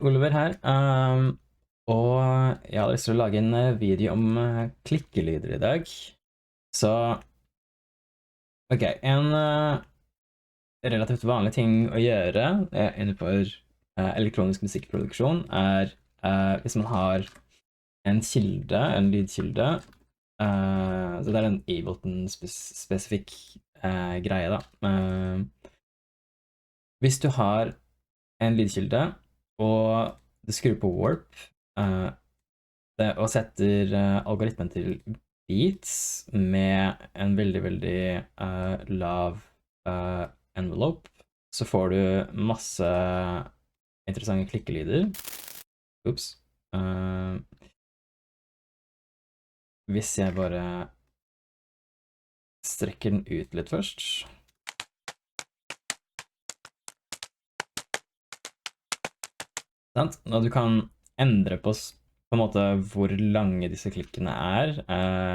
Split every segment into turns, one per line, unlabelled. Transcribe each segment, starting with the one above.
Oliver her, og jeg hadde lyst til å lage en video om klikkelyder i dag. Så, ok, en relativt vanlig ting å gjøre innenfor elektronisk musikkproduksjon er hvis man har en kilde, en lydkilde, så det er en Ableton-spesifikk greie da. Hvis du har en lydkilde, og du skrur på warp, og setter algoritmen til beats med en veldig, veldig lav envelope, så får du masse interessante klikkelyder. Ups. Hvis jeg bare strekker den ut litt først. Og du kan endre på en måte hvor lange disse klikkene er,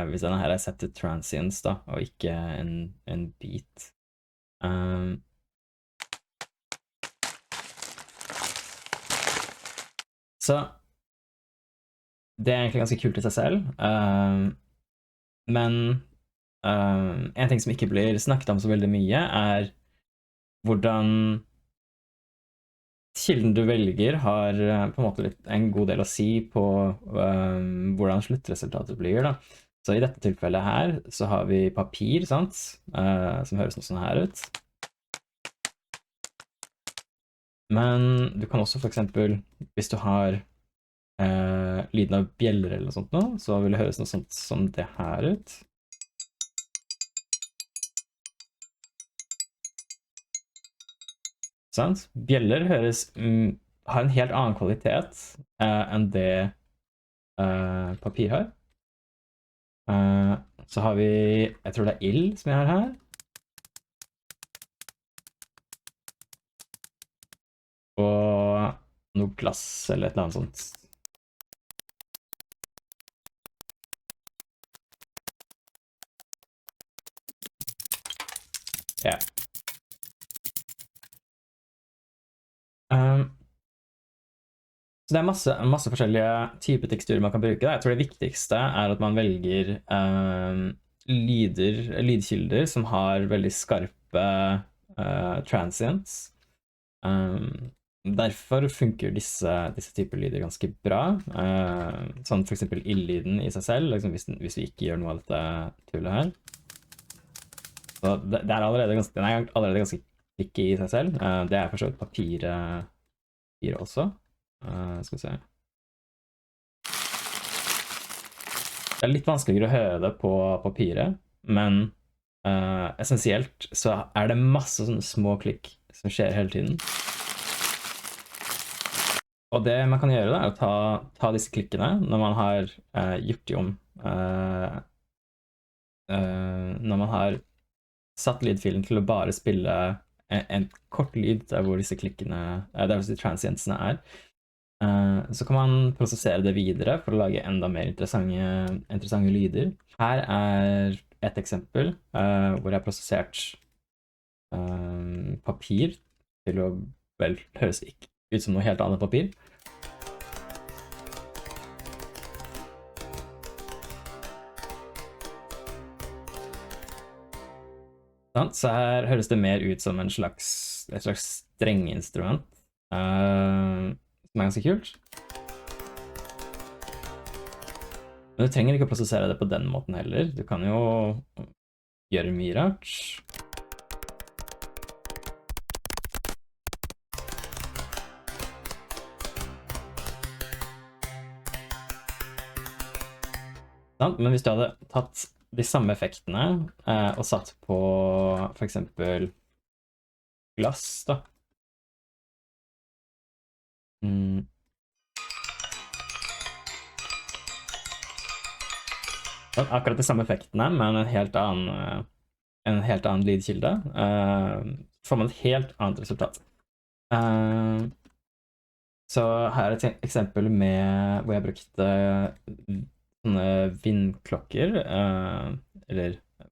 hvis denne her er sett til transients da, og ikke en beat. Så det er egentlig ganske kult i seg selv, men en ting som ikke blir snakket om så veldig mye er hvordan kilden du velger har på en måte en god del å si på hvordan sluttresultatet blir da. Så i dette tilfellet her så har vi papir, sant? Som høres noe sånn her ut. Men du kan også for eksempel, hvis du har lyden av bjeller eller noe sånt nå, så vil det høres noe sånt som det her ut. Sant? Bjeller har en helt annen kvalitet enn det papir har. Så har vi, jeg tror det er ild som jeg har her. Og noe glass eller et eller annet sånt. Ja. Så det er masse forskjellige typer teksturer man kan bruke. Jeg tror det viktigste er at man velger lydkilder som har veldig skarpe transients. Derfor funker disse typer lyder ganske bra. Sånn for eksempel ildlyden i seg selv, liksom hvis vi ikke gjør noe av dette tullet her. Så det er allerede ganske klikk i seg selv. Det er for så vidt papiret også. Skal vi se. Det er litt vanskeligere å høre det på papiret, men essensielt så er det masse sånne små klikk som skjer hele tiden. Og det man kan gjøre da, er å ta disse klikkene når man har gjort de om. Når man har satt lydfilen til å bare spille en kort lyd der hvor disse klikkene, der hvor disse transientsene er, så kan man prosessere det videre for å lage enda mer interessante lyder. Her er et eksempel hvor jeg har prosessert papir til å vel høres ikke ut som noe helt annet papir. Så her høres det mer ut som et slags strengeinstrument, som er ganske kult. Men du trenger ikke å prosessere det på den måten heller. Du kan jo gjøre mye rart. Men hvis du hadde tatt de samme effektene og satt på for eksempel glass da. Akkurat de samme effektene, men en helt annen lydkilde, får man et helt annet resultat. Så her er et eksempel hvor jeg brukte sånne vindklokker, eller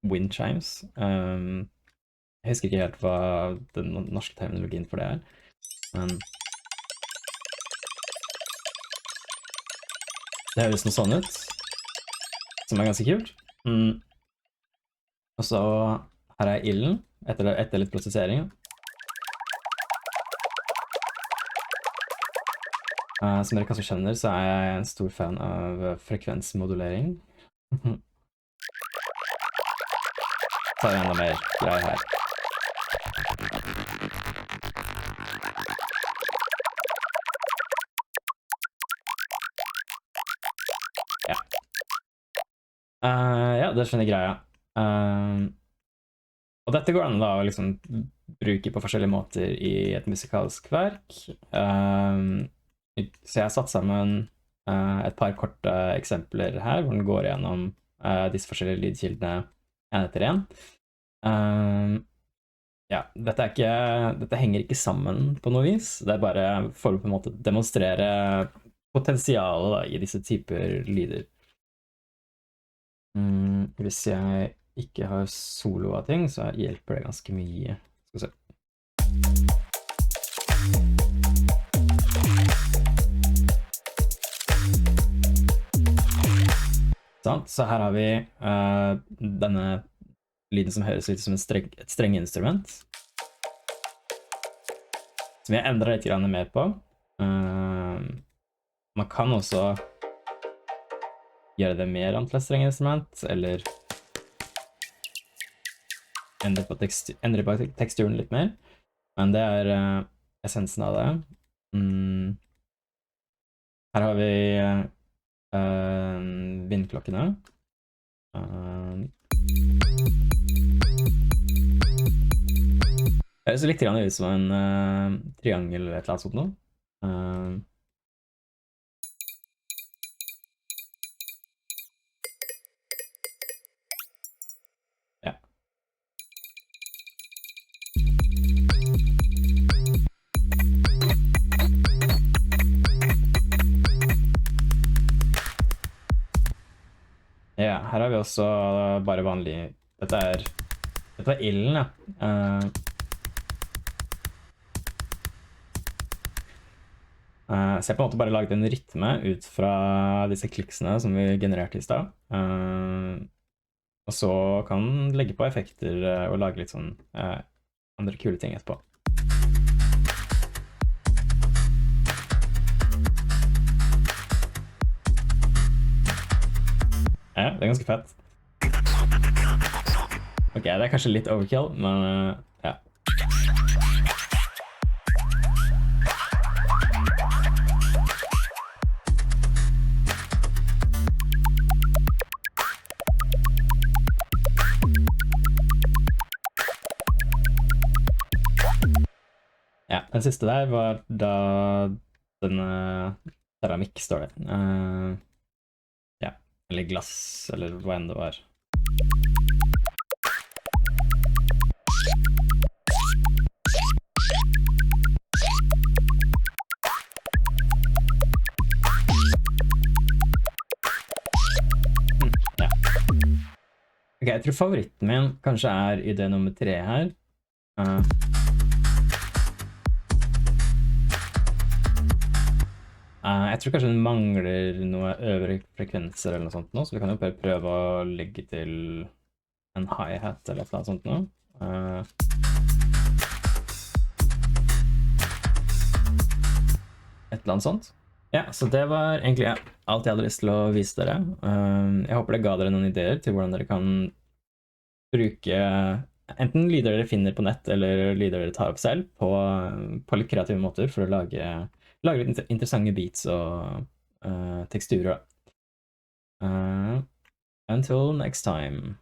wind chimes. Jeg husker ikke helt hva den norske terminologien for det er, men Det høres noe sånn ut, som er ganske kult. Og så her er ilden, etter litt prosessering. Som dere kanskje skjønner, så er jeg en stor fan av frekvensmodulering. Så er det enda mer greier her. Ja. Ja, det skjønner greia. Og dette går an da å liksom bruke på forskjellige måter i et musikalsk verk. Så jeg har satt sammen et par korte eksempler her, hvor den går gjennom disse forskjellige lydkildene en etter en. Ja, dette henger ikke sammen på noe vis. Det er bare for å på en måte demonstrere potensialet da, i disse typer lyder. Hvis jeg ikke har solo av ting, så hjelper det ganske mye. Skal vi se. Sånn, så her har vi denne lyden som høres ut som et strengeinstrument. Som jeg endrer litt mer på. Man kan også gjøre det mer til et strengeinstrument, eller endre på teksturen litt mer. Men det er essensen av det. Her har vi vindklokkene. Det høres litt ut som en triangel eller et eller annet sånt nå. Ja. Ja, her har vi også bare vanlig. Dette var ilden, ja. Så jeg på en måte bare laget en rytme ut fra disse kliksene som vi genererte i sted. Og så kan den legge på effekter og lage litt sånn andre kule ting etterpå. Ja, det er ganske fett. Ok, det er kanskje litt overkill, men ja. Ja, den siste der var da denne keramikk står det. Ja, eller glass, eller hva enn det var. Ja. Ok, jeg tror favoritten min kanskje er idé nummer 3 her. Jeg tror kanskje den mangler noe øvre frekvenser eller noe sånt nå, så vi kan jo bare prøve å legge til en hi-hat eller et eller annet sånt nå. Et eller annet sånt. Ja, så det var egentlig alt jeg hadde lyst til å vise dere. Jeg håper det ga dere noen ideer til hvordan dere kan bruke enten lyder dere finner på nett, eller lyder dere tar opp selv på litt kreative måter for å lage litt interessante beats og teksturer. Until next time.